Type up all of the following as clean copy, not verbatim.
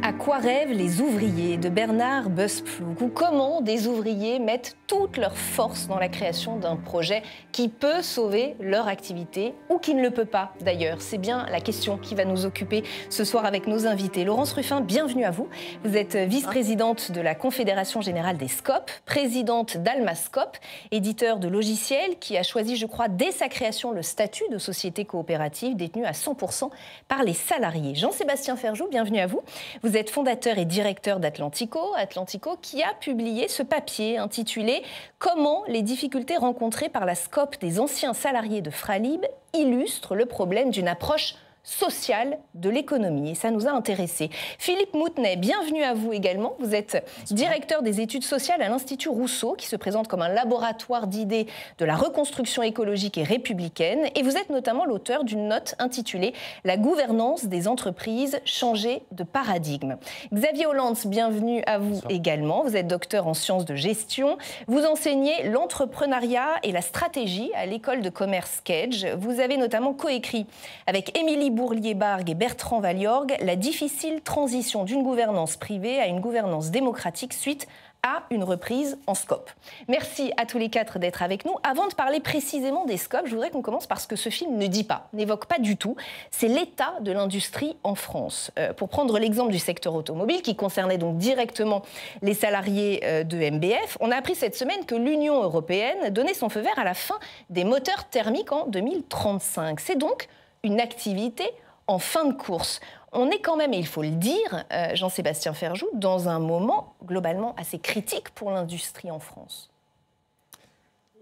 À quoi rêvent les ouvriers de Bernard Busploeg, ou comment des ouvriers mettent toute leur force dans la création d'un projet qui peut sauver leur activité ou qui ne le peut pas d'ailleurs. C'est bien la question qui va nous occuper ce soir avec nos invités. Laurence Ruffin, bienvenue à vous. Vous êtes vice-présidente de la Confédération Générale des SCOP, présidente d'Almascope, éditeur de logiciels qui a choisi, je crois, dès sa création le statut de société coopérative détenue à 100% par les salariés. Jean-Sébastien Ferjou, bienvenue à vous. Vous êtes fondateur et directeur d'Atlantico, Atlantico qui a publié ce papier intitulé « Comment les difficultés rencontrées par la SCOP des anciens salariés de Fralib illustrent le problème d'une approche sociale de l'économie ». Et ça nous a intéressés. Philippe Moutenay, bienvenue à vous également. Vous êtes directeur des études sociales à l'Institut Rousseau, qui se présente comme un laboratoire d'idées de la reconstruction écologique et républicaine. Et vous êtes notamment l'auteur d'une note intitulée « La gouvernance des entreprises, changer de paradigme ». Xavier Hollands, bienvenue à vous également. Vous êtes docteur en sciences de gestion. Vous enseignez l'entrepreneuriat et la stratégie à l'école de commerce Kedge. Vous avez notamment coécrit avec Émilie Bourlier-Bargue et Bertrand Valiorgue la difficile transition d'une gouvernance privée à une gouvernance démocratique suite à une reprise en SCOP. Merci à tous les quatre d'être avec nous. Avant de parler précisément des SCOP, je voudrais qu'on commence par ce que ce film ne dit pas, n'évoque pas du tout. C'est l'état de l'industrie en France. Pour prendre l'exemple du secteur automobile, qui concernait donc directement les salariés de MBF, on a appris cette semaine que l'Union européenne donnait son feu vert à la fin des moteurs thermiques en 2035. C'est donc une activité en fin de course. On est quand même, et il faut le dire, Jean-Sébastien Ferjou, dans un moment globalement assez critique pour l'industrie en France.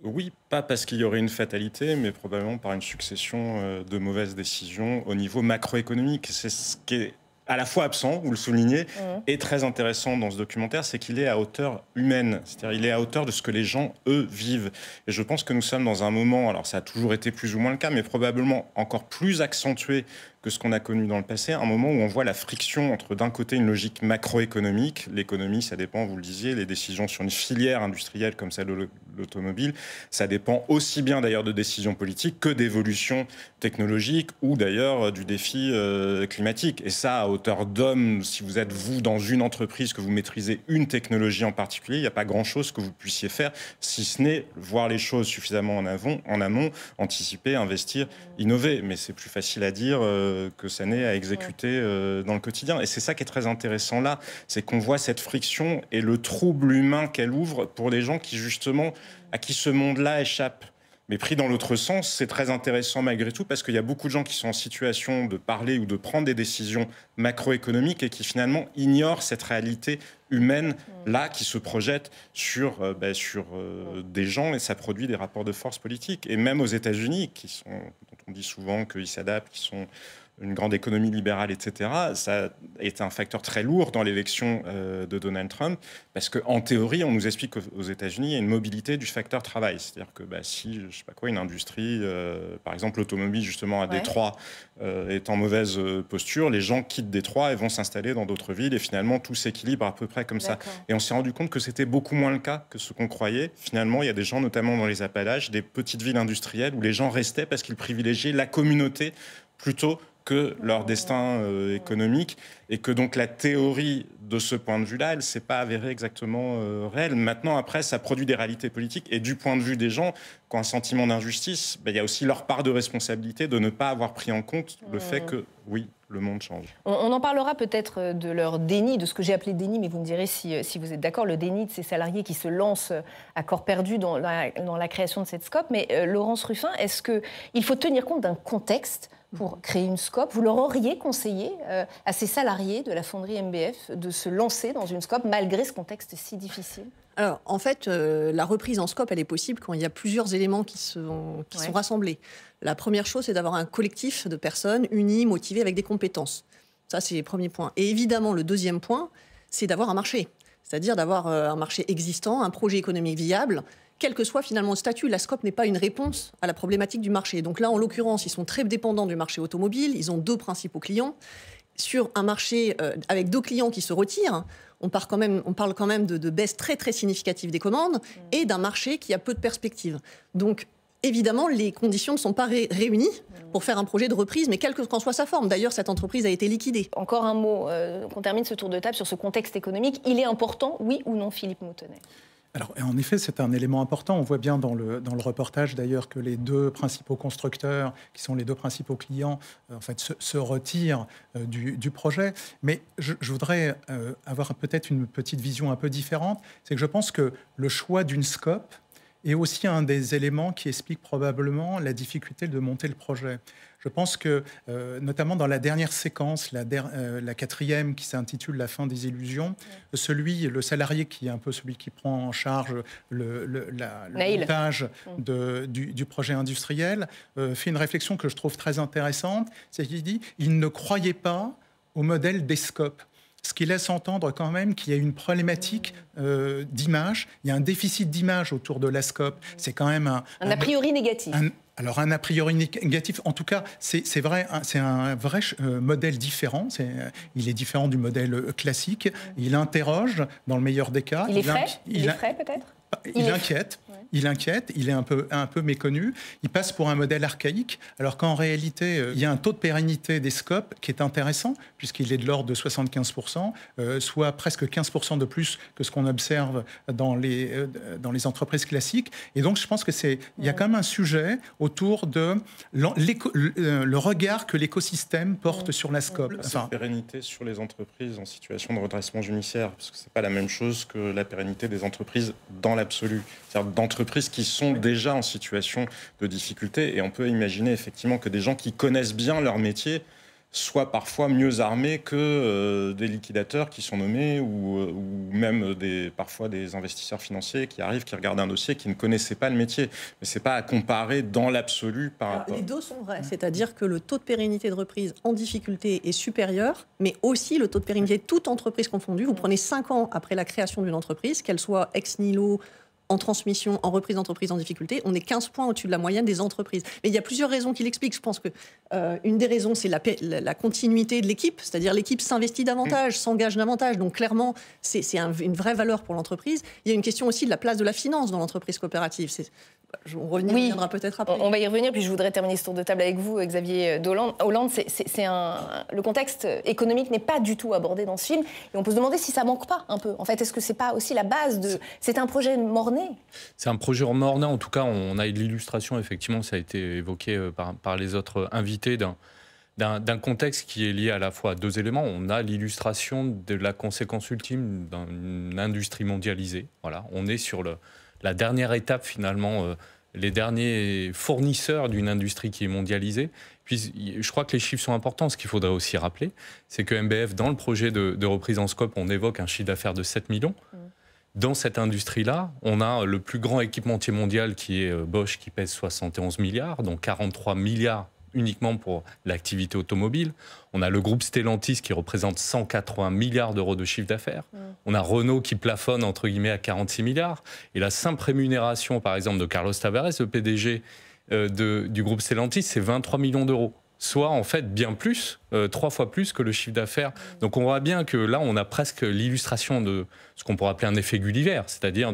Oui, pas parce qu'il y aurait une fatalité, mais probablement par une succession de mauvaises décisions au niveau macroéconomique. C'est ce qui est à la fois absent, vous le soulignez, et très intéressant dans ce documentaire, c'est qu'il est à hauteur humaine. C'est-à-dire il est à hauteur de ce que les gens, eux, vivent. Et je pense que nous sommes dans un moment, alors ça a toujours été plus ou moins le cas, mais probablement encore plus accentué que ce qu'on a connu dans le passé, un moment où on voit la friction entre, d'un côté, une logique macroéconomique. L'économie, ça dépend, vous le disiez, les décisions sur une filière industrielle comme celle de l'automobile, ça dépend aussi bien d'ailleurs de décisions politiques que d'évolutions technologiques ou d'ailleurs du défi climatique. Et ça, à hauteur d'homme, si vous êtes, vous, dans une entreprise, que vous maîtrisez une technologie en particulier, il n'y a pas grand-chose que vous puissiez faire, si ce n'est voir les choses suffisamment en amont, anticiper, investir, innover. Mais c'est plus facile à dire que ça n'est à exécuter dans le quotidien. Et c'est ça qui est très intéressant là, c'est qu'on voit cette friction et le trouble humain qu'elle ouvre pour les gens qui, justement, à qui ce monde-là échappe. Mais pris dans l'autre sens, c'est très intéressant malgré tout, parce qu'il y a beaucoup de gens qui sont en situation de parler ou de prendre des décisions macroéconomiques et qui finalement ignorent cette réalité humaine-là qui se projette sur des gens, et ça produit des rapports de force politiques. Et même aux États-Unis, dont on dit souvent qu'ils s'adaptent, qui sont une grande économie libérale, etc., ça a été un facteur très lourd dans l'élection de Donald Trump, parce qu'en théorie, on nous explique qu'aux États-Unis, il y a une mobilité du facteur travail. C'est-à-dire que si, je sais pas quoi, une industrie, par exemple l'automobile, justement, à Détroit, est en mauvaise posture, les gens quittent Détroit et vont s'installer dans d'autres villes, et finalement, tout s'équilibre à peu près comme ça. Et on s'est rendu compte que c'était beaucoup moins le cas que ce qu'on croyait. Finalement, il y a des gens, notamment dans les Appalaches, des petites villes industrielles, où les gens restaient parce qu'ils privilégiaient la communauté plutôt que leur destin économique, et que donc la théorie de ce point de vue-là, elle ne s'est pas avérée exactement réelle. Maintenant, après, ça produit des réalités politiques, et du point de vue des gens, qui ont un sentiment d'injustice, il y a aussi leur part de responsabilité de ne pas avoir pris en compte le fait que, oui, le monde change. On en parlera peut-être de leur déni, de ce que j'ai appelé déni, mais vous me direz si vous êtes d'accord, le déni de ces salariés qui se lancent à corps perdu dans la création de cette SCOP. Mais Laurence Ruffin, est-ce qu'il faut tenir compte d'un contexte pour créer une SCOP? Vous leur auriez conseillé à ces salariés de la fonderie MBF de se lancer dans une SCOP malgré ce contexte si difficile? Alors, en fait, la reprise en SCOP, elle est possible quand il y a plusieurs éléments qui sont rassemblés. La première chose, c'est d'avoir un collectif de personnes unies, motivées, avec des compétences. Ça, c'est le premier point. Et évidemment, le deuxième point, c'est d'avoir un marché. C'est-à-dire d'avoir un marché existant, un projet économique viable. Quel que soit finalement le statut, la SCOP n'est pas une réponse à la problématique du marché. Donc là, en l'occurrence, ils sont très dépendants du marché automobile. Ils ont deux principaux clients. Sur un marché avec deux clients qui se retirent, on parle quand même de baisse très, très significative des commandes et d'un marché qui a peu de perspectives. Donc, évidemment, les conditions ne sont pas réunies pour faire un projet de reprise, mais quelle qu'en soit sa forme. D'ailleurs, cette entreprise a été liquidée. Encore un mot, qu'on termine ce tour de table sur ce contexte économique. Il est important, oui ou non, Philippe Moutonnet ? Alors, en effet, c'est un élément important. On voit bien dans le reportage, d'ailleurs, que les deux principaux constructeurs, qui sont les deux principaux clients, en fait, se retirent du projet. Mais je voudrais avoir peut-être une petite vision un peu différente. C'est que je pense que le choix d'une scope est aussi un des éléments qui explique probablement la difficulté de monter le projet. Je pense que, notamment dans la dernière séquence, la quatrième, qui s'intitule « La fin des illusions », le salarié qui est un peu celui qui prend en charge le montage du projet industriel, fait une réflexion que je trouve très intéressante, c'est qu'il dit « Il ne croyait pas au modèle des scopes ». Ce qui laisse entendre quand même qu'il y a une problématique d'image, il y a un déficit d'image autour de la scope. C'est quand même un a priori négatif. Alors un a priori négatif, en tout cas, c'est vrai, c'est un vrai modèle différent. Il est différent du modèle classique. Il interroge, dans le meilleur des cas. Il est frais peut-être. Il inquiète. Il inquiète, il est un peu méconnu. Il passe pour un modèle archaïque, alors qu'en réalité, il y a un taux de pérennité des scopes qui est intéressant, puisqu'il est de l'ordre de 75%, soit presque 15% de plus que ce qu'on observe dans les entreprises classiques. Et donc, je pense qu'il y a quand même un sujet autour de le regard que l'écosystème porte sur la scope. Cette pérennité sur les entreprises en situation de redressement judiciaire, parce que ce n'est pas la même chose que la pérennité des entreprises dans l'absolu. C'est-à-dire d'entreprises qui sont déjà en situation de difficulté. Et on peut imaginer effectivement que des gens qui connaissent bien leur métier soient parfois mieux armés que des liquidateurs qui sont nommés ou même parfois des investisseurs financiers qui arrivent, qui regardent un dossier, qui ne connaissaient pas le métier. Mais ce n'est pas à comparer dans l'absolu par rapport... Les deux sont vrais, c'est-à-dire que le taux de pérennité de reprise en difficulté est supérieur, mais aussi le taux de pérennité toute entreprise confondue. Vous prenez 5 ans après la création d'une entreprise, qu'elle soit ex nihilo, en transmission, en reprise d'entreprise en difficulté, on est 15 points au-dessus de la moyenne des entreprises. Mais il y a plusieurs raisons qui l'expliquent. Je pense que une des raisons, c'est la continuité de l'équipe, c'est-à-dire l'équipe s'investit davantage, s'engage davantage. Donc clairement, c'est une vraie valeur pour l'entreprise. Il y a une question aussi de la place de la finance dans l'entreprise coopérative. On reviendra peut-être après. On va y revenir, puis je voudrais terminer ce tour de table avec vous, Xavier Hollande. Le contexte économique n'est pas du tout abordé dans ce film, et on peut se demander si ça manque pas un peu. En fait, est-ce que c'est pas aussi la base de... C'est un projet mort-né ? C'est un projet mort-né, en tout cas, on a l'illustration, effectivement, ça a été évoqué par les autres invités, d'un contexte qui est lié à la fois à deux éléments. On a l'illustration de la conséquence ultime d'une industrie mondialisée. Voilà, on est sur la dernière étape, finalement, les derniers fournisseurs d'une industrie qui est mondialisée. Puis, je crois que les chiffres sont importants. Ce qu'il faudrait aussi rappeler, c'est que MBF, dans le projet de reprise en scope, on évoque un chiffre d'affaires de 7 millions. Dans cette industrie-là, on a le plus grand équipementier mondial qui est Bosch, qui pèse 71 milliards, donc 43 milliards uniquement pour l'activité automobile. On a le groupe Stellantis qui représente 180 milliards d'euros de chiffre d'affaires. On a Renault qui plafonne, entre guillemets, à 46 milliards. Et la simple rémunération, par exemple, de Carlos Tavares, le PDG du groupe Stellantis, c'est 23 millions d'euros. Soit, en fait, bien plus, 3 fois plus que le chiffre d'affaires. Donc, on voit bien que là, on a presque l'illustration de ce qu'on pourrait appeler un effet Gulliver, c'est-à-dire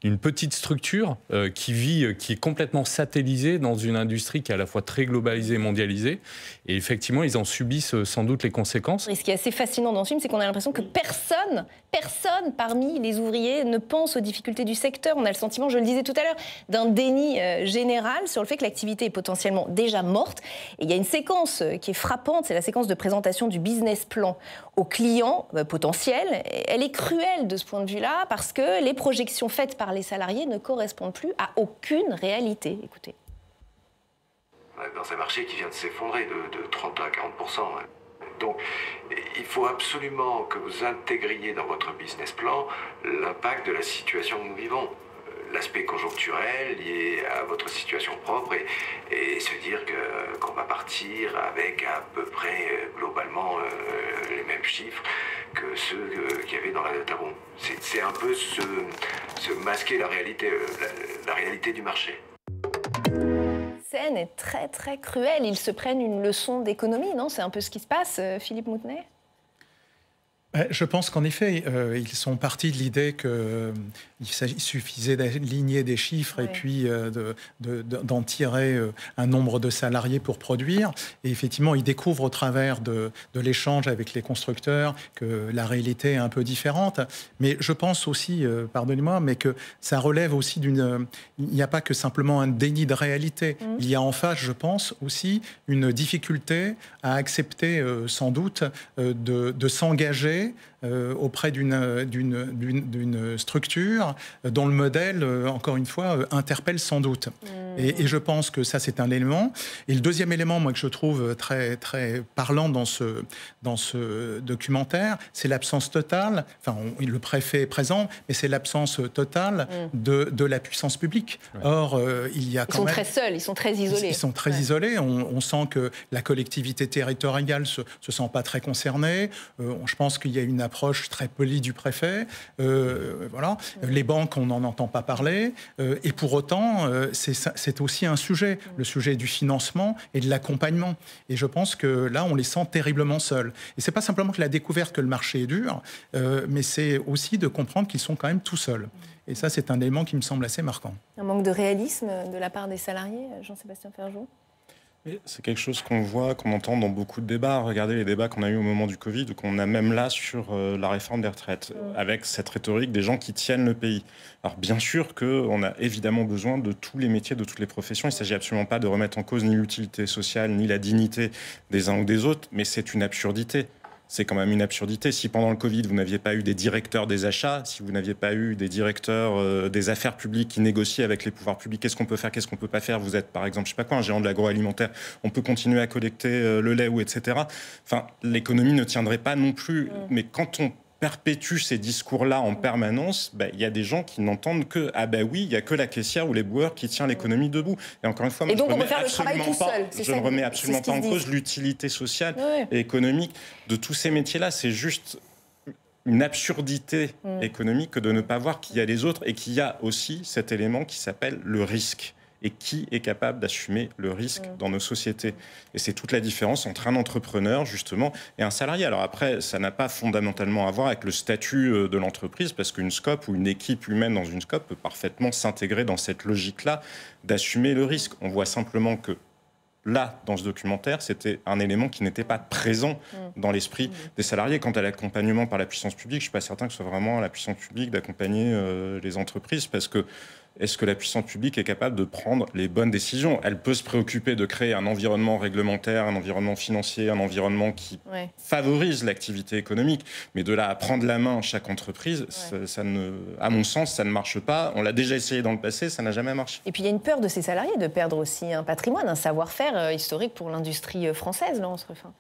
d'une petite structure qui est complètement satellisée dans une industrie qui est à la fois très globalisée et mondialisée. Et effectivement, ils en subissent sans doute les conséquences. Et ce qui est assez fascinant dans ce film, c'est qu'on a l'impression que personne parmi les ouvriers ne pense aux difficultés du secteur. On a le sentiment, je le disais tout à l'heure, d'un déni général sur le fait que l'activité est potentiellement déjà morte. Et il y a une séquence qui est frappante, c'est la séquence de présentation du business plan aux clients potentiels. Elle est cruelle de ce point de vue-là parce que les projections faites par les salariés ne correspondent plus à aucune réalité. Écoutez. Dans un marché qui vient de s'effondrer de 30 à 40%. Donc, il faut absolument que vous intégriez dans votre business plan l'impact de la situation où nous vivons. L'aspect conjoncturel lié à votre situation propre et se dire qu'on va partir avec à peu près globalement les mêmes chiffres que ceux qu'il y avait dans la data room. C'est un peu se masquer la réalité du marché. La scène est très très cruelle. Ils se prennent une leçon d'économie, non ? C'est un peu ce qui se passe, Philippe Moutonnet ? Je pense qu'en effet, ils sont partis de l'idée qu'il suffisait d'aligner des chiffres et puis d'en tirer un nombre de salariés pour produire. Et effectivement, ils découvrent au travers de l'échange avec les constructeurs que la réalité est un peu différente. Mais je pense aussi, pardonnez-moi, mais que ça relève aussi d'une... Il n'y a pas que simplement un déni de réalité. Il y a en face, je pense, aussi une difficulté à accepter, sans doute, de s'engager auprès d'une structure dont le modèle, encore une fois, interpelle sans doute. Et je pense que ça, c'est un élément. Et le deuxième élément, moi, que je trouve très, très parlant dans ce documentaire, c'est l'absence totale, enfin, le préfet est présent, mais c'est l'absence totale de la puissance publique. Ouais. Or, il y a quand même... Ils sont très seuls, ils sont très isolés. Ils sont très isolés. On sent que la collectivité territoriale se sent pas très concernée. Je pense qu'il y a une approche très polie du préfet. Voilà. Les banques, on n'en entend pas parler. Et pour autant, c'est aussi un sujet, le sujet du financement et de l'accompagnement. Et je pense que là, on les sent terriblement seuls. Et c'est pas simplement que la découverte que le marché est dur, mais c'est aussi de comprendre qu'ils sont quand même tout seuls. Et ça, c'est un élément qui me semble assez marquant. Un manque de réalisme de la part des salariés, Jean-Sébastien Ferjou ? C'est quelque chose qu'on voit, qu'on entend dans beaucoup de débats. Regardez les débats qu'on a eu au moment du Covid, ou qu'on a même là sur la réforme des retraites, avec cette rhétorique des gens qui tiennent le pays. Alors bien sûr qu'on a évidemment besoin de tous les métiers, de toutes les professions. Il ne s'agit absolument pas de remettre en cause ni l'utilité sociale, ni la dignité des uns ou des autres, mais c'est une absurdité. C'est quand même une absurdité. Si pendant le Covid, vous n'aviez pas eu des directeurs des achats, si vous n'aviez pas eu des directeurs des affaires publiques qui négocient avec les pouvoirs publics, qu'est-ce qu'on peut faire, qu'est-ce qu'on ne peut pas faire, vous êtes par exemple, je ne sais pas quoi, un gérant de l'agroalimentaire, on peut continuer à collecter le lait, ou etc. Enfin, l'économie ne tiendrait pas non plus. Mais quand on perpétue ces discours-là en permanence, il y a des gens qui n'entendent que « Ah ben oui, il n'y a que la caissière ou les boueurs qui tient l'économie debout ». Et encore une fois, moi, et donc on peut faire le travail tout seul. Je ne remets absolument pas en cause l'utilité sociale et économique de tous ces métiers-là. C'est juste une absurdité économique que de ne pas voir qu'il y a les autres et qu'il y a aussi cet élément qui s'appelle le risque. Et qui est capable d'assumer le risque dans nos sociétés. Et c'est toute la différence entre un entrepreneur, justement, et un salarié. Alors après, ça n'a pas fondamentalement à voir avec le statut de l'entreprise, parce qu'une SCOP ou une équipe humaine dans une SCOP peut parfaitement s'intégrer dans cette logique-là d'assumer le risque. On voit simplement que là, dans ce documentaire, c'était un élément qui n'était pas présent dans l'esprit des salariés. Quant à l'accompagnement par la puissance publique, je ne suis pas certain que ce soit vraiment à la puissance publique d'accompagner les entreprises, parce que est-ce que la puissance publique est capable de prendre les bonnes décisions ? Elle peut se préoccuper de créer un environnement réglementaire, un environnement financier, un environnement qui favorise l'activité économique. Mais de là à prendre la main chaque entreprise, ça ne, à mon sens, ça ne marche pas. On l'a déjà essayé dans le passé, ça n'a jamais marché. Et puis il y a une peur de ces salariés de perdre aussi un patrimoine, un savoir-faire historique pour l'industrie française, Laurence Ruffin.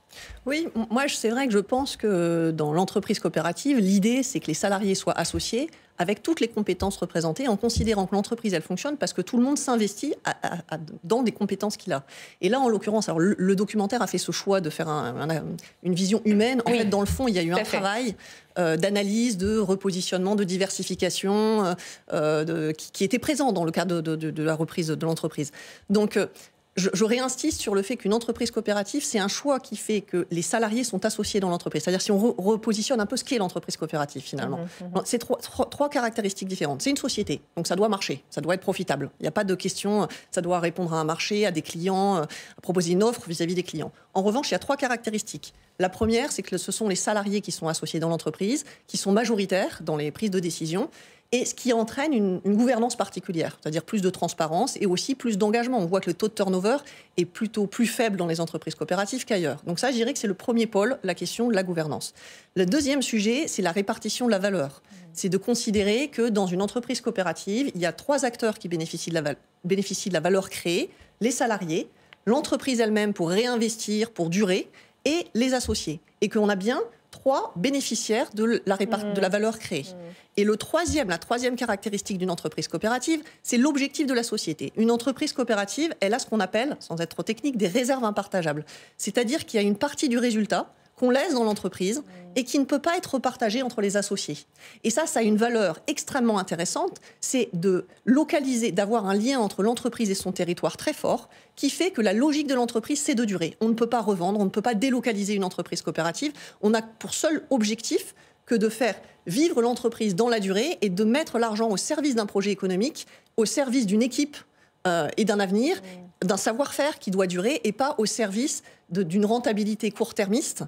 Oui, moi c'est vrai que je pense que dans l'entreprise coopérative, l'idée c'est que les salariés soient associés avec toutes les compétences représentées, en considérant que l'entreprise, elle fonctionne parce que tout le monde s'investit dans des compétences qu'il a. Et là, en l'occurrence, alors, le documentaire a fait ce choix de faire une vision humaine. En fait, dans le fond, il y a eu un travail d'analyse, de repositionnement, de diversification qui était présent dans le cadre de la reprise de l'entreprise. Donc, je réinsiste sur le fait qu'une entreprise coopérative, c'est un choix qui fait que les salariés sont associés dans l'entreprise. C'est-à-dire si on repositionne un peu ce qu'est l'entreprise coopérative, finalement. C'est trois caractéristiques différentes. C'est une société, donc ça doit marcher, ça doit être profitable. Il n'y a pas de question, ça doit répondre à un marché, à des clients, à proposer une offre vis-à-vis des clients. En revanche, il y a trois caractéristiques. La première, c'est que ce sont les salariés qui sont associés dans l'entreprise, qui sont majoritaires dans les prises de décision, et ce qui entraîne une gouvernance particulière, c'est-à-dire plus de transparence et aussi plus d'engagement. On voit que le taux de turnover est plutôt plus faible dans les entreprises coopératives qu'ailleurs. Donc ça, je dirais que c'est le premier pôle, la question de la gouvernance. Le deuxième sujet, c'est la répartition de la valeur. C'est de considérer que dans une entreprise coopérative, il y a trois acteurs qui bénéficient de la valeur créée, les salariés, l'entreprise elle-même pour réinvestir, pour durer, et les associés. Et qu'on a bien trois bénéficiaires de la valeur créée. Et la troisième caractéristique d'une entreprise coopérative, c'est l'objectif de la société. Une entreprise coopérative, elle a ce qu'on appelle, sans être trop technique, des réserves impartageables. C'est-à-dire qu'il y a une partie du résultat qu'on laisse dans l'entreprise et qui ne peut pas être partagé entre les associés. Et ça a une valeur extrêmement intéressante, c'est de localiser, d'avoir un lien entre l'entreprise et son territoire très fort, qui fait que la logique de l'entreprise, c'est de durer. On ne peut pas revendre, on ne peut pas délocaliser une entreprise coopérative. On a pour seul objectif que de faire vivre l'entreprise dans la durée et de mettre l'argent au service d'un projet économique, au service d'une équipe et d'un avenir, d'un savoir-faire qui doit durer et pas au service d'une rentabilité court-termiste.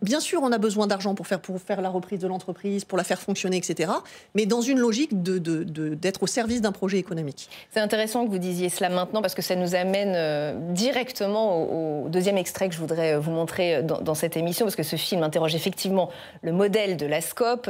Bien sûr, on a besoin d'argent pour faire la reprise de l'entreprise, pour la faire fonctionner, etc. Mais dans une logique d'être au service d'un projet économique. C'est intéressant que vous disiez cela maintenant parce que ça nous amène directement au deuxième extrait que je voudrais vous montrer dans cette émission, parce que ce film interroge effectivement le modèle de la SCOP,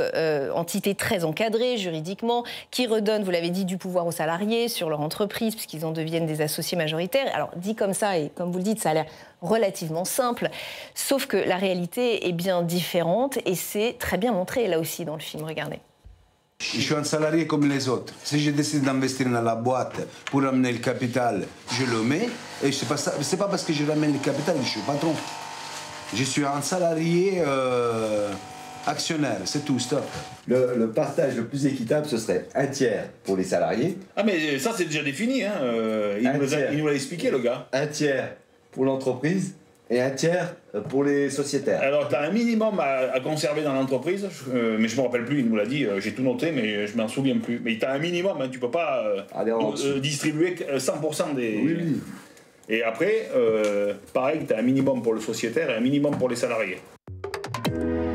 entité très encadrée juridiquement, qui redonne, vous l'avez dit, du pouvoir aux salariés sur leur entreprise puisqu'ils en deviennent des associés majoritaires. Alors dit comme ça, et comme vous le dites, ça a l'air relativement simple, sauf que la réalité est bien différente et c'est très bien montré là aussi dans le film, regardez. Je suis un salarié comme les autres. Si je décide d'investir dans la boîte pour ramener le capital, je le mets. Et c'est pas parce que je ramène le capital que je suis patron. Je suis un salarié actionnaire, c'est tout, stop. Le partage le plus équitable, ce serait un tiers pour les salariés. Ah mais ça c'est déjà défini, hein. Il nous l'a expliqué le gars. Un tiers pour l'entreprise et un tiers pour les sociétaires. Alors, tu as un minimum à conserver dans l'entreprise, mais je ne me rappelle plus, il nous l'a dit, j'ai tout noté, mais je ne m'en souviens plus. Mais tu as un minimum, hein, tu ne peux pas distribuer 100% des... Oui. Et après, pareil, tu as un minimum pour le sociétaire et un minimum pour les salariés.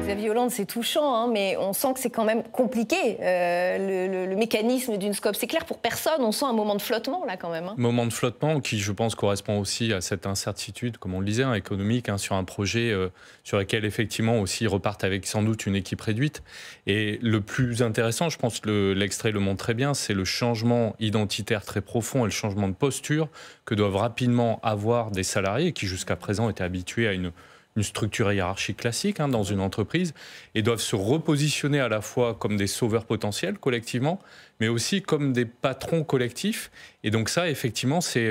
Xavier Hollande, c'est touchant, hein, mais on sent que c'est quand même compliqué, le mécanisme d'une SCOP. C'est clair pour personne, on sent un moment de flottement, là, quand même. Hein. Moment de flottement qui, je pense, correspond aussi à cette incertitude, comme on le disait, économique, sur un projet sur lequel, effectivement, aussi, ils repartent avec sans doute une équipe réduite. Et le plus intéressant, je pense que l'extrait le montre très bien, c'est le changement identitaire très profond et le changement de posture que doivent rapidement avoir des salariés qui, jusqu'à présent, étaient habitués à une structure hiérarchique classique dans une entreprise et doivent se repositionner à la fois comme des sauveurs potentiels collectivement, mais aussi comme des patrons collectifs. Et donc ça, effectivement, c'est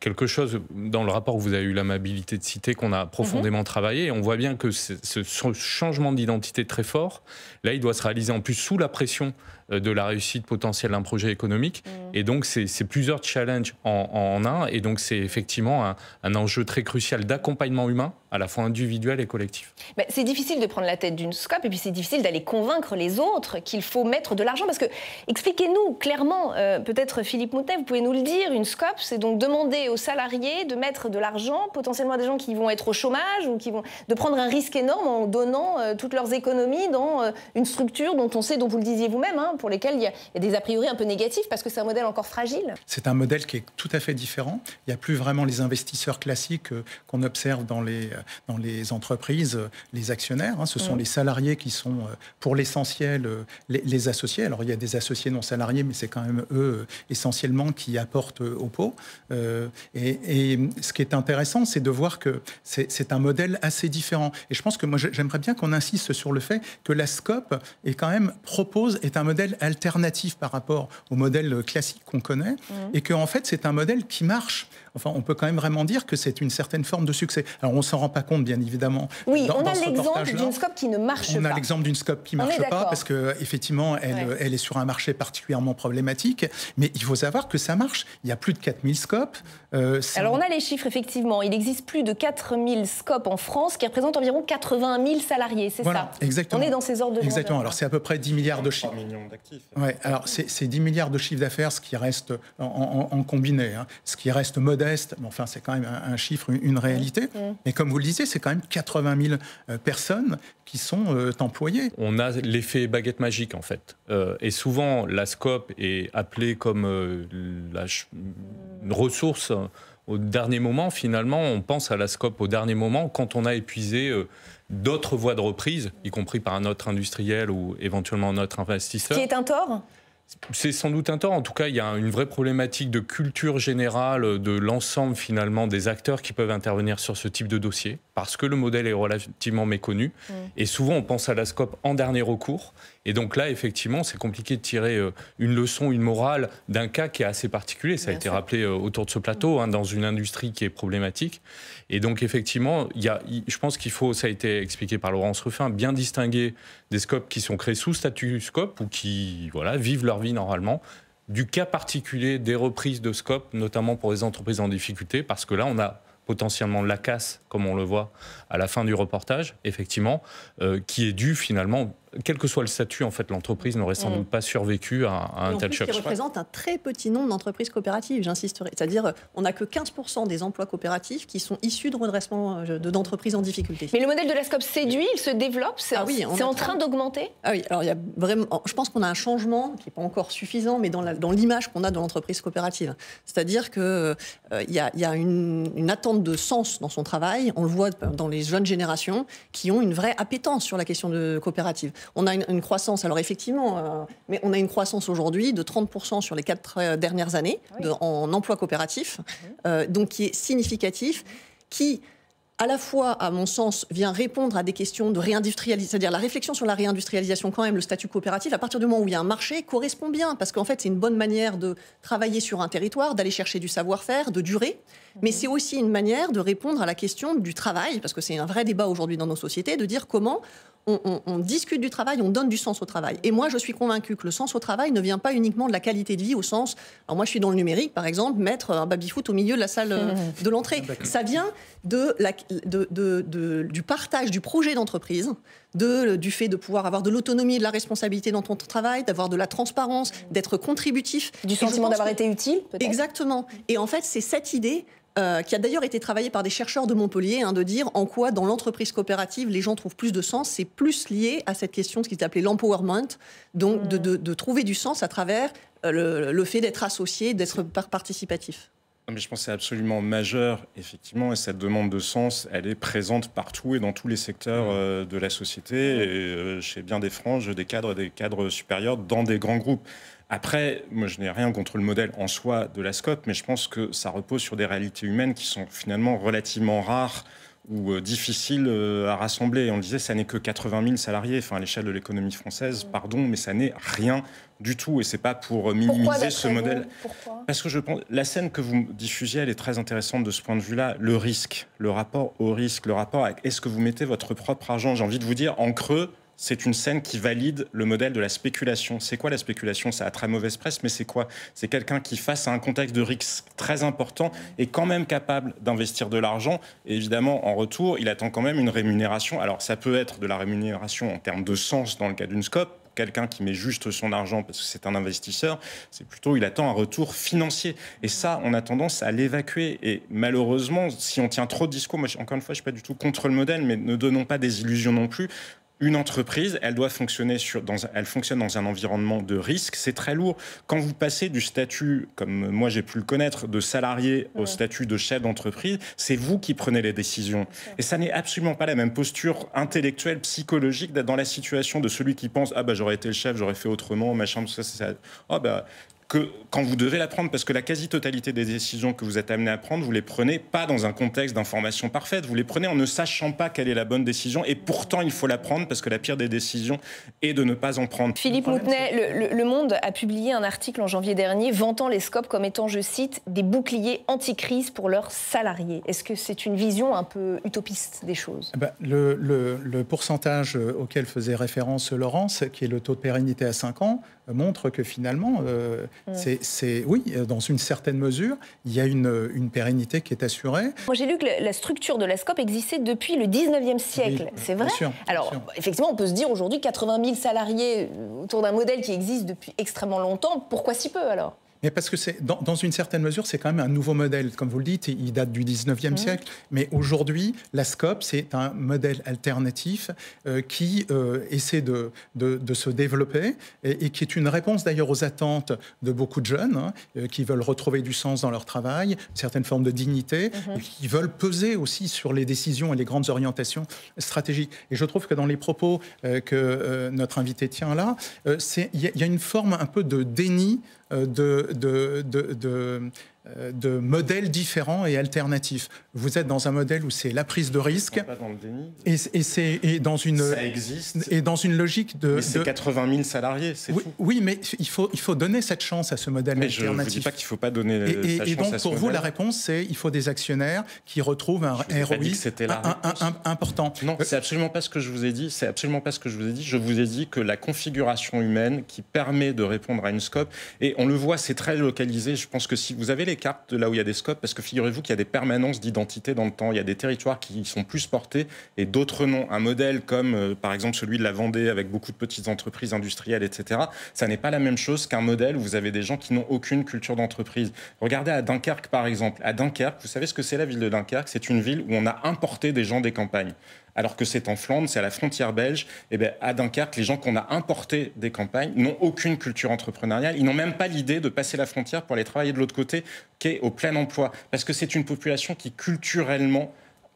quelque chose, dans le rapport que vous avez eu l'amabilité de citer, qu'on a profondément travaillé. Et on voit bien que ce changement d'identité très fort, là, il doit se réaliser en plus sous la pression de la réussite potentielle d'un projet économique. Et donc, c'est plusieurs challenges en un. Et donc, c'est effectivement un enjeu très crucial d'accompagnement humain, à la fois individuel et collectif. Mais c'est difficile de prendre la tête d'une SCOP et puis c'est difficile d'aller convaincre les autres qu'il faut mettre de l'argent. Parce que, expliquez-nous clairement, peut-être Philippe Moutet, vous pouvez nous le dire, une SCOP, c'est donc demander aux salariés de mettre de l'argent, potentiellement à des gens qui vont être au chômage ou de prendre un risque énorme en donnant toutes leurs économies dans une structure dont on sait, dont vous le disiez vous-même, pour lesquelles il y a des a priori un peu négatifs parce que c'est un modèle encore fragile. C'est un modèle qui est tout à fait différent. Il n'y a plus vraiment les investisseurs classiques qu'on observe dans les entreprises, les actionnaires. Ce sont les salariés qui sont, pour l'essentiel, les associés. Alors, il y a des associés non salariés, mais c'est quand même eux, essentiellement, qui apportent au pot. Et ce qui est intéressant, c'est de voir que c'est un modèle assez différent. Et je pense que moi, j'aimerais bien qu'on insiste sur le fait que la SCOP est un modèle alternatif par rapport au modèle classique qu'on connaît, et qu'en fait, c'est un modèle qui marche. Enfin, on peut quand même vraiment dire que c'est une certaine forme de succès. Alors, on ne s'en rend pas compte, bien évidemment. Oui, on a l'exemple d'une SCOP qui ne marche pas. On a l'exemple d'une SCOP qui ne marche pas, parce qu'effectivement, elle est sur un marché particulièrement problématique. Mais il faut savoir que ça marche. Il y a plus de 4000 SCOP. Alors, on a les chiffres, effectivement. Il existe plus de 4000 SCOP en France, qui représentent environ 80 000 salariés. C'est ça. Exactement. On est dans ces ordres de grandeur. Exactement. Alors, c'est à peu près 10 milliards de chiffres. 3 millions d'actifs. Ouais, alors, c'est 10 milliards de chiffre d'affaires, ce qui reste en combiné. Ce qui reste modeste. Mais enfin, c'est quand même un chiffre, une réalité. Mais comme vous le disiez, c'est quand même 80 000 personnes qui sont employées. On a l'effet baguette magique, en fait. Et souvent, la SCOP est appelée comme une ressource au dernier moment. Finalement, on pense à la SCOP au dernier moment, quand on a épuisé d'autres voies de reprise, y compris par un autre industriel ou éventuellement un autre investisseur. Ce qui est un tort ? C'est sans doute un tort. En tout cas, il y a une vraie problématique de culture générale de l'ensemble, finalement, des acteurs qui peuvent intervenir sur ce type de dossier, parce que le modèle est relativement méconnu. Et souvent, on pense à la SCOP en dernier recours. Et donc là, effectivement, c'est compliqué de tirer une leçon, une morale d'un cas qui est assez particulier. Ça a été rappelé autour de ce plateau, dans une industrie qui est problématique. Et donc, effectivement, je pense qu'il faut, ça a été expliqué par Laurence Ruffin, bien distinguer des SCOP qui sont créés sous statut SCOP ou qui vivent leur vie normalement, du cas particulier des reprises de SCOP, notamment pour les entreprises en difficulté, parce que là, on a potentiellement la casse, comme on le voit à la fin du reportage, effectivement, qui est due finalement, quel que soit le statut, en fait, l'entreprise n'aurait sans doute pas survécu à un tel choc. Qui représente un très petit nombre d'entreprises coopératives, j'insisterai. C'est-à-dire, on n'a que 15% des emplois coopératifs qui sont issus de redressement d'entreprises en difficulté. Mais le modèle de la SCOP séduit, il se développe, c'est en train d'augmenter. Ah oui, alors il y a vraiment, je pense qu'on a un changement qui n'est pas encore suffisant, mais dans l'image qu'on a de l'entreprise coopérative. C'est-à-dire qu'il y a une attente de sens dans son travail. On le voit dans les jeunes générations qui ont une vraie appétence sur la question de coopérative. On a une croissance, alors effectivement, mais on a une croissance aujourd'hui de 30% sur les 4 dernières années en emploi coopératif, donc qui est significatif, qui, à la fois, à mon sens, vient répondre à des questions de réindustrialisation, c'est-à-dire la réflexion sur la réindustrialisation quand même, le statut coopératif, à partir du moment où il y a un marché, correspond bien, parce qu'en fait, c'est une bonne manière de travailler sur un territoire, d'aller chercher du savoir-faire, de durer, mais c'est aussi une manière de répondre à la question du travail, parce que c'est un vrai débat aujourd'hui dans nos sociétés, de dire comment on discute du travail, on donne du sens au travail. Et moi, je suis convaincue que le sens au travail ne vient pas uniquement de la qualité de vie au sens... Alors moi, je suis dans le numérique, par exemple, mettre un baby-foot au milieu de la salle de l'entrée. Ça vient du partage du projet d'entreprise, du fait de pouvoir avoir de l'autonomie et de la responsabilité dans ton travail, d'avoir de la transparence, d'être contributif. Du sentiment d'avoir été utile, peut-être. Exactement. Et en fait, c'est cette idée... qui a d'ailleurs été travaillé par des chercheurs de Montpellier, de dire en quoi, dans l'entreprise coopérative, les gens trouvent plus de sens. C'est plus lié à cette question, ce qui est appelé l'empowerment, donc de trouver du sens à travers le fait d'être associé, d'être participatif. Mais je pense que c'est absolument majeur, effectivement, et cette demande de sens, elle est présente partout et dans tous les secteurs de la société, et chez bien des franges, des cadres supérieurs, dans des grands groupes. Après, moi, je n'ai rien contre le modèle en soi de la SCOP, mais je pense que ça repose sur des réalités humaines qui sont finalement relativement rares ou difficiles à rassembler. On le disait, ça n'est que 80 000 salariés, à l'échelle de l'économie française, pardon, mais ça n'est rien du tout. Et c'est pas pour minimiser ce modèle. Pourquoi ? Parce que je pense, la scène que vous diffusiez, elle est très intéressante de ce point de vue-là. Le risque, le rapport au risque, le rapport à est-ce que vous mettez votre propre argent. J'ai envie de vous dire, en creux, c'est une scène qui valide le modèle de la spéculation. C'est quoi la spéculation ? Ça a très mauvaise presse, mais c'est quoi ? C'est quelqu'un qui, face à un contexte de risque très important, est quand même capable d'investir de l'argent. Et évidemment, en retour, il attend quand même une rémunération. Alors, ça peut être de la rémunération en termes de sens dans le cas d'une SCOP. Quelqu'un qui met juste son argent parce que c'est un investisseur, c'est plutôt, il attend un retour financier. Et ça, on a tendance à l'évacuer. Et malheureusement, si on tient trop de discours, moi, encore une fois, je ne suis pas du tout contre le modèle, mais ne donnons pas des illusions non plus. Une entreprise, elle doit fonctionner elle fonctionne dans un environnement de risque. C'est très lourd. Quand vous passez du statut, comme moi j'ai pu le connaître, de salarié au statut de chef d'entreprise, c'est vous qui prenez les décisions. Et ça n'est absolument pas la même posture intellectuelle, psychologique, d'être dans la situation de celui qui pense « Ah bah j'aurais été le chef, j'aurais fait autrement, machin, tout ça. » Oh bah... que quand vous devez la prendre, parce que la quasi-totalité des décisions que vous êtes amené à prendre, vous les prenez pas dans un contexte d'information parfaite, vous les prenez en ne sachant pas quelle est la bonne décision, et pourtant il faut la prendre, parce que la pire des décisions est de ne pas en prendre. Philippe Moutenay, le Monde a publié un article en janvier dernier vantant les SCOP comme étant, je cite, des boucliers anti-crise pour leurs salariés. Est-ce que c'est une vision un peu utopiste des choses ? Le pourcentage auquel faisait référence Laurence, qui est le taux de pérennité à 5 ans, montre que finalement, oui, dans une certaine mesure, il y a une pérennité qui est assurée. Moi, j'ai lu que la structure de la SCOP existait depuis le 19e siècle. Oui, c'est vrai ? Bien sûr, alors, bien sûr. Effectivement, on peut se dire aujourd'hui 80 000 salariés autour d'un modèle qui existe depuis extrêmement longtemps. Pourquoi si peu alors ? Mais parce que dans une certaine mesure, c'est quand même un nouveau modèle. Comme vous le dites, il date du 19e siècle. Mais aujourd'hui, la SCOP, c'est un modèle alternatif qui essaie de se développer et qui est une réponse d'ailleurs aux attentes de beaucoup de jeunes qui veulent retrouver du sens dans leur travail, certaines formes de dignité, et qui veulent peser aussi sur les décisions et les grandes orientations stratégiques. Et je trouve que dans les propos que notre invité tient là, il y a une forme un peu de déni de modèles différents et alternatifs. Vous êtes dans un modèle où c'est la prise de risque. Pas dans le déni. Et dans une. Ça existe. Et dans une logique de. Mais c'est 80 000 salariés, c'est tout. Oui, mais il faut donner cette chance à ce modèle mais alternatif. Je ne dis pas qu'il ne faut pas donner sa chance et à ce donc, pour vous, modèle. la réponse, c'est il faut des actionnaires qui retrouvent un ROI important. Non, c'est absolument pas ce que je vous ai dit. C'est absolument pas ce que je vous ai dit. Je vous ai dit que la configuration humaine qui permet de répondre à une SCOP, et on le voit, c'est très localisé. Je pense que si vous avez les cartes de là où il y a des scopes, parce que figurez-vous qu'il y a des permanences d'identité dans le temps. Il y a des territoires qui sont plus portés et d'autres non. Un modèle comme, par exemple, celui de la Vendée avec beaucoup de petites entreprises industrielles, etc., ça n'est pas la même chose qu'un modèle où vous avez des gens qui n'ont aucune culture d'entreprise. Regardez à Dunkerque, par exemple. À Dunkerque, vous savez ce que c'est la ville de Dunkerque? C'est une ville où on a importé des gens des campagnes. Alors que c'est en Flandre, c'est à la frontière belge. Et bien, à Dunkerque, les gens qu'on a importés des campagnes n'ont aucune culture entrepreneuriale. Ils n'ont même pas l'idée de passer la frontière pour aller travailler de l'autre côté, qui est au plein emploi. Parce que c'est une population qui, culturellement,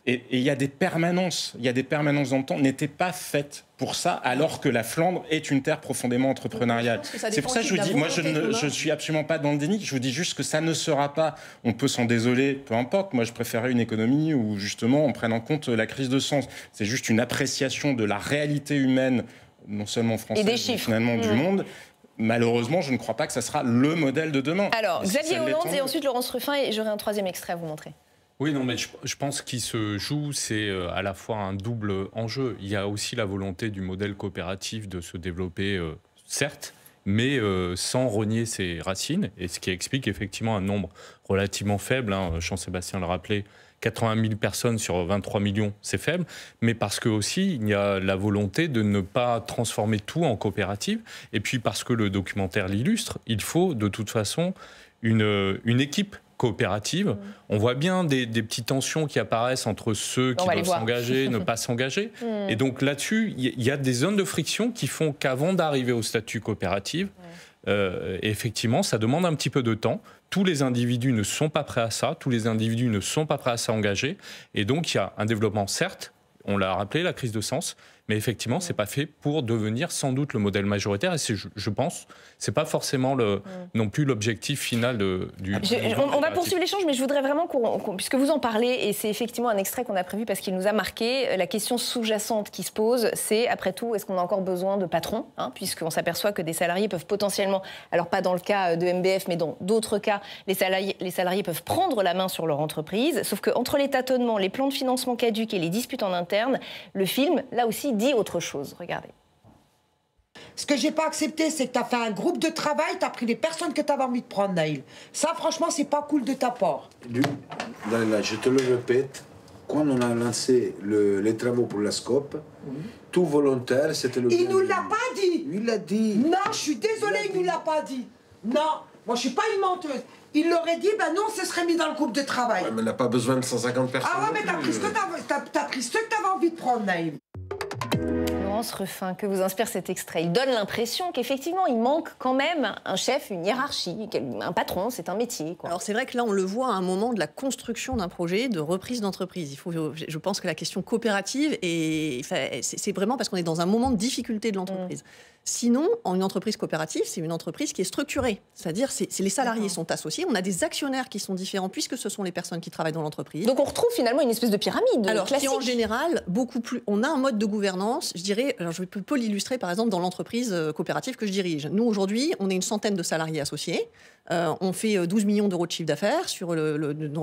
et il y a des permanences dans le temps, n'étaient pas faites pour ça, alors que la Flandre est une terre profondément entrepreneuriale. C'est pour ça que je vous dis, moi je ne suis absolument pas dans le déni, je vous dis juste que ça ne sera pas, on peut s'en désoler, peu importe, moi je préférerais une économie où justement on prenne en compte la crise de sens. C'est juste une appréciation de la réalité humaine, non seulement française, mais finalement du monde. Malheureusement, je ne crois pas que ça sera le modèle de demain. Alors, Xavier Hollande et ensuite Laurence Ruffin, et j'aurai un troisième extrait à vous montrer. Oui, non, mais je pense qu'il se joue, c'est à la fois un double enjeu. Il y a aussi la volonté du modèle coopératif de se développer, certes, mais sans renier ses racines, et ce qui explique effectivement un nombre relativement faible, Jean-Sébastien le rappelait, 80 000 personnes sur 23 millions, c'est faible, mais parce que aussi il y a la volonté de ne pas transformer tout en coopérative, et puis parce que le documentaire l'illustre, il faut de toute façon une équipe coopérative. On voit bien des petites tensions qui apparaissent entre ceux qui doivent s'engager, ne pas s'engager. Et donc là-dessus, il y a des zones de friction qui font qu'avant d'arriver au statut coopératif, effectivement, ça demande un petit peu de temps. Tous les individus ne sont pas prêts à ça, tous les individus ne sont pas prêts à s'engager. Et donc, il y a un développement, certes, on l'a rappelé, la crise de sens, mais effectivement, c'est pas fait pour devenir sans doute le modèle majoritaire. Et je pense, c'est pas forcément non plus l'objectif final du. On va poursuivre l'échange, mais je voudrais vraiment puisque vous en parlez, et c'est effectivement un extrait qu'on a prévu parce qu'il nous a marqué. La question sous-jacente qui se pose, c'est après tout, est-ce qu'on a encore besoin de patrons, puisqu'on s'aperçoit que des salariés peuvent potentiellement, alors pas dans le cas de MBF, mais dans d'autres cas, les salariés peuvent prendre la main sur leur entreprise. Sauf qu'entre les tâtonnements, les plans de financement caducs et les disputes en interne, le film, là aussi, dit autre chose. Regardez. Ce que j'ai pas accepté, c'est que tu as fait un groupe de travail, tu as pris les personnes que tu avais envie de prendre, Naïl. Ça, franchement, c'est pas cool de ta part. Dalila, je te le répète, quand on a lancé les travaux pour la SCOP, tout volontaire, c'était le... Il nous l'a pas dit. Il l'a dit. Non, je suis désolée, il nous l'a pas dit. Non, moi je suis pas une menteuse. Il l'aurait dit, ben non, on se serait mis dans le groupe de travail. Ouais, mais on n'a pas besoin de 150 personnes. Ah ouais, mais t'as pris ceux que t'avais envie de prendre, Naïm. Laurence Ruffin, que vous inspire cet extrait? Il donne l'impression qu'effectivement, il manque quand même un chef, une hiérarchie, un patron, c'est un métier, quoi. Alors c'est vrai que là, on le voit à un moment de la construction d'un projet de reprise d'entreprise. Je pense que la question coopérative, c'est vraiment parce qu'on est dans un moment de difficulté de l'entreprise. Sinon, une entreprise coopérative, c'est une entreprise qui est structurée. C'est-à-dire, les salariés sont associés, on a des actionnaires qui sont différents puisque ce sont les personnes qui travaillent dans l'entreprise. Donc on retrouve finalement une espèce de pyramide classique. Qui en général, beaucoup plus... On a un mode de gouvernance, je dirais, alors je peux l'illustrer par exemple dans l'entreprise coopérative que je dirige. Nous, aujourd'hui, on est une centaine de salariés associés. On fait 12 millions d'euros de chiffre d'affaires dans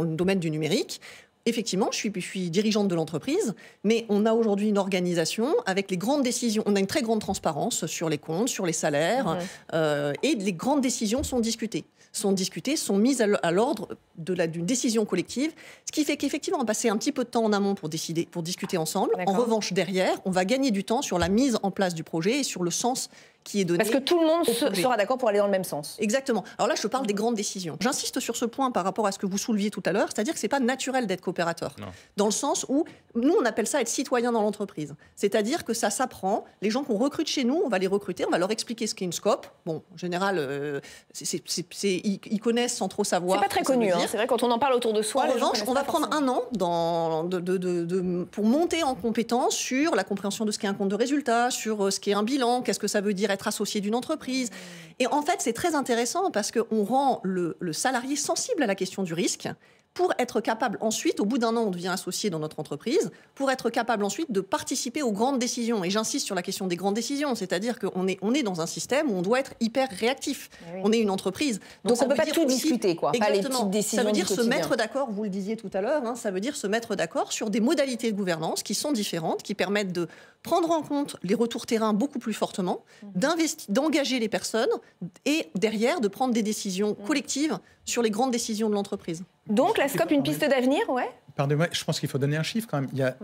le domaine du numérique. Effectivement, je suis dirigeante de l'entreprise, mais on a aujourd'hui une organisation avec les grandes décisions. On a une très grande transparence sur les comptes, sur les salaires, et les grandes décisions sont discutées, sont mises à l'ordre d'une décision collective, ce qui fait qu'effectivement, on va passer un petit peu de temps en amont pour discuter ensemble. En revanche, derrière, on va gagner du temps sur la mise en place du projet et sur le sens qui est donné. Parce que tout le monde sera d'accord pour aller dans le même sens. Exactement. Alors là, je parle des grandes décisions. J'insiste sur ce point par rapport à ce que vous souleviez tout à l'heure, c'est-à-dire que c'est pas naturel d'être coopérateur. Non. Dans le sence où, nous, on appelle ça être citoyen dans l'entreprise. C'est-à-dire que ça s'apprend. Les gens qu'on recrute chez nous, on va les recruter, on va leur expliquer ce qu'est une scope. Bon, en général, ils connaissent sans trop savoir. C'est pas très connu, c'est vrai, quand on en parle autour de soi. En revanche, on va prendre un an pour monter en compétence sur la compréhension de ce qu'est un compte de résultat, sur ce qu'est un bilan, qu'est-ce que ça veut dire être associé d'une entreprise. Et en fait, c'est très intéressant parce qu'on rend le salarié sensible à la question du risque pour être capable ensuite, au bout d'un an, on devient associé dans notre entreprise, pour être capable ensuite de participer aux grandes décisions. Et j'insiste sur la question des grandes décisions, c'est-à-dire qu'on est dans un système où on doit être hyper réactif. Oui. On est une entreprise. Donc on ne peut pas tout discuter, quoi. Exactement. Pas les petites décisions. Ça veut dire se mettre d'accord, vous le disiez tout à l'heure, ça veut dire se mettre d'accord sur des modalités de gouvernance qui sont différentes, qui permettent de prendre en compte les retours terrain beaucoup plus fortement, d'engager les personnes et derrière de prendre des décisions collectives sur les grandes décisions de l'entreprise. Donc la SCOP, une piste d'avenir, ouais. Pardonnez-moi, je pense qu'il faut donner un chiffre quand même. Il y a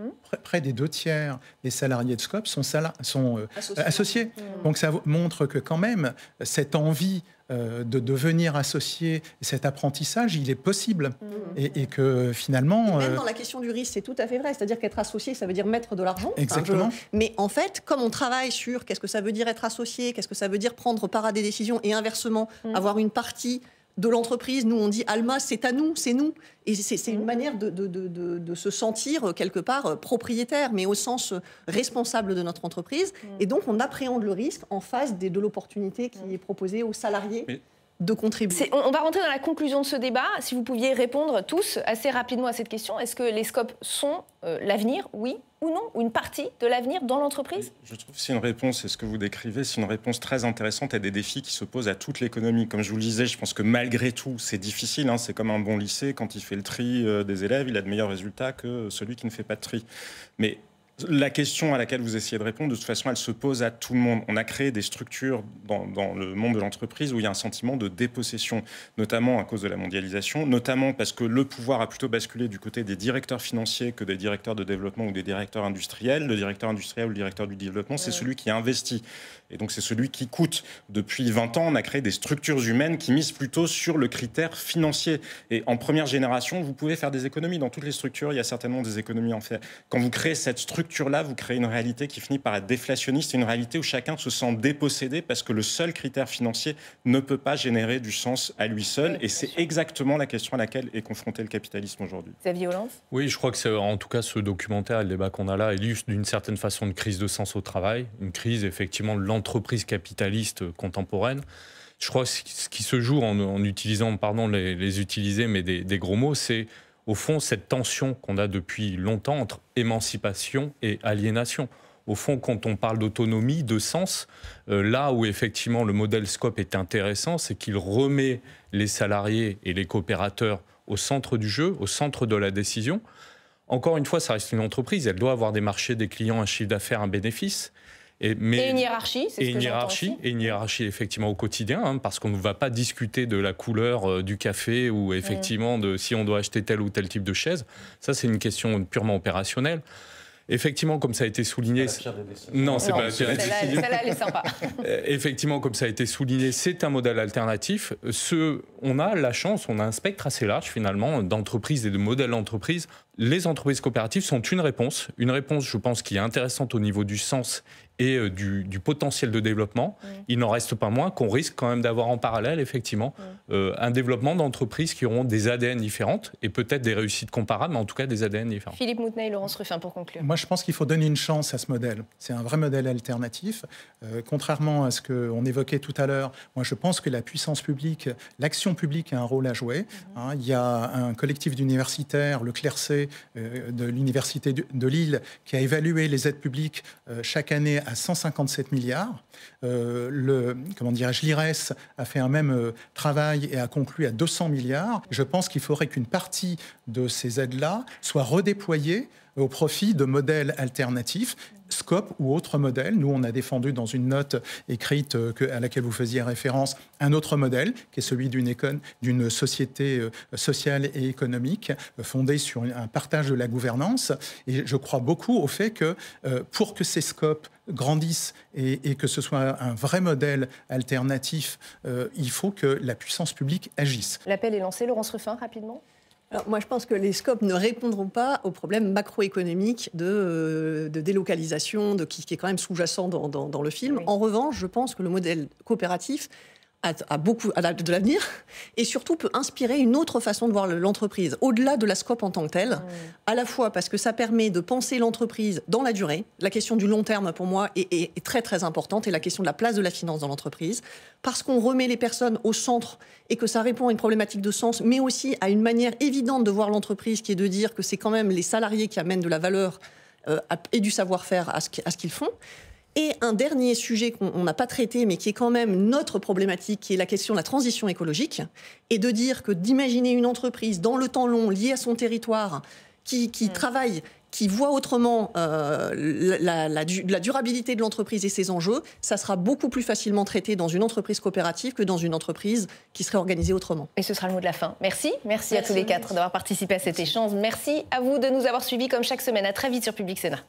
près des 2/3 des salariés de SCOP sont associés. Donc ça montre que quand même, cette envie de devenir associé, cet apprentissage, il est possible. Et que finalement... Et même dans la question du risque, c'est tout à fait vrai. C'est-à-dire qu'être associé, ça veut dire mettre de l'argent. Exactement. Mais en fait, comme on travaille sur qu'est-ce que ça veut dire être associé, qu'est-ce que ça veut dire prendre part à des décisions et inversement, avoir une partie de l'entreprise, nous on dit Alma, c'est à nous, c'est nous. Et c'est une manière de se sentir quelque part propriétaire, mais au sens responsable de notre entreprise. Et donc on appréhende le risque en face de l'opportunité qui est proposée aux salariés. De contribuer. On va rentrer dans la conclusion de ce débat. Si vous pouviez répondre tous assez rapidement à cette question, est-ce que les SCOP sont l'avenir, oui ou non, ou une partie de l'avenir dans l'entreprise? Je trouve que c'est une réponse, c'est ce que vous décrivez, c'est une réponse très intéressante à des défis qui se posent à toute l'économie. Comme je vous le disais, je pense que malgré tout, c'est difficile. C'est comme un bon lycée, quand il fait le tri des élèves, il a de meilleurs résultats que celui qui ne fait pas de tri. Mais la question à laquelle vous essayez de répondre, de toute façon, elle se pose à tout le monde. On a créé des structures dans le monde de l'entreprise où il y a un sentiment de dépossession, notamment à cause de la mondialisation, notamment parce que le pouvoir a plutôt basculé du côté des directeurs financiers que des directeurs de développement ou des directeurs industriels. Le directeur industriel ou le directeur du développement, c'est celui qui investit. Et donc, c'est celui qui coûte. Depuis 20 ans, on a créé des structures humaines qui misent plutôt sur le critère financier. Et en première génération, vous pouvez faire des économies. Dans toutes les structures, il y a certainement des économies à en faire. Quand vous créez cette structure-là, vous créez une réalité qui finit par être déflationniste, une réalité où chacun se sent dépossédé parce que le seul critère financier ne peut pas générer du sens à lui seul. Et c'est exactement la question à laquelle est confronté le capitalisme aujourd'hui. Xavier Holland ? Oui, je crois que en tout cas, ce documentaire, le débat qu'on a là, illustre d'une certaine façon une crise de sens au travail, une crise effectivement de l'entreprise capitaliste contemporaine. Je crois que ce qui se joue en utilisant, pardon, les utiliser, mais des gros mots, c'est au fond cette tension qu'on a depuis longtemps entre émancipation et aliénation. Au fond, quand on parle d'autonomie, de sens, là où effectivement le modèle SCOP est intéressant, c'est qu'il remet les salariés et les coopérateurs au centre du jeu, au centre de la décision. Encore une fois, ça reste une entreprise, elle doit avoir des marchés, des clients, un chiffre d'affaires, un bénéfice. Et une hiérarchie, c'est ce que j'entends aussi. Et une hiérarchie, effectivement, au quotidien, parce qu'on ne va pas discuter de la couleur du café ou effectivement de si on doit acheter tel ou tel type de chaise. Ça, c'est une question purement opérationnelle. Effectivement, comme ça a été souligné... Non, c'est pas la pire des décisions. Celle-là, elle est sympa. Effectivement, comme ça a été souligné, c'est un modèle alternatif. On a la chance, on a un spectre assez large, finalement, d'entreprises et de modèles d'entreprises. Les entreprises coopératives sont une réponse, je pense, qui est intéressante au niveau du sens et du potentiel de développement. Il n'en reste pas moins qu'on risque quand même d'avoir en parallèle, effectivement, un développement d'entreprises qui auront des ADN différentes et peut-être des réussites comparables, mais en tout cas des ADN différents. Philippe Moutenay, Laurence Ruffin, pour conclure. Moi, je pense qu'il faut donner une chance à ce modèle. C'est un vrai modèle alternatif. Contrairement à ce qu'on évoquait tout à l'heure, moi, je pense que la puissance publique, l'action publique a un rôle à jouer. Il y a un collectif d'universitaires, le CLERC, de l'Université de Lille, qui a évalué les aides publiques chaque année à 157 milliards. L'IRES a fait un même travail et a conclu à 200 milliards. Je pense qu'il faudrait qu'une partie de ces aides-là soit redéployée au profit de modèles alternatifs, Scope ou autre modèle. Nous, on a défendu dans une note écrite à laquelle vous faisiez référence un autre modèle, qui est celui d'une société sociale et économique fondée sur un partage de la gouvernance. Et je crois beaucoup au fait que pour que ces Scopes grandissent et que ce soit un vrai modèle alternatif, il faut que la puissance publique agisse. L'appel est lancé. Laurence Ruffin, rapidement. Alors, moi, je pense que les scopes ne répondront pas aux problèmes macroéconomiques de délocalisation, qui est quand même sous-jacent dans le film. Oui. En revanche, je pense que le modèle coopératif a de l'avenir et surtout peut inspirer une autre façon de voir l'entreprise, au-delà de la scope en tant que telle, à la fois parce que ça permet de penser l'entreprise dans la durée. La question du long terme, pour moi, est très, très importante, et la question de la place de la finance dans l'entreprise, parce qu'on remet les personnes au centre et que ça répond à une problématique de sens, mais aussi à une manière évidente de voir l'entreprise, qui est de dire que c'est quand même les salariés qui amènent de la valeur et du savoir-faire à ce qu'ils font. Et un dernier sujet qu'on n'a pas traité, mais qui est quand même notre problématique, qui est la question de la transition écologique, et de dire que d'imaginer une entreprise dans le temps long, liée à son territoire, qui travaille, qui voit autrement la durabilité de l'entreprise et ses enjeux, ça sera beaucoup plus facilement traité dans une entreprise coopérative que dans une entreprise qui serait organisée autrement. Et ce sera le mot de la fin. Merci à tous les quatre d'avoir participé à cet échange. Merci à vous de nous avoir suivis comme chaque semaine. À très vite sur Public Sénat.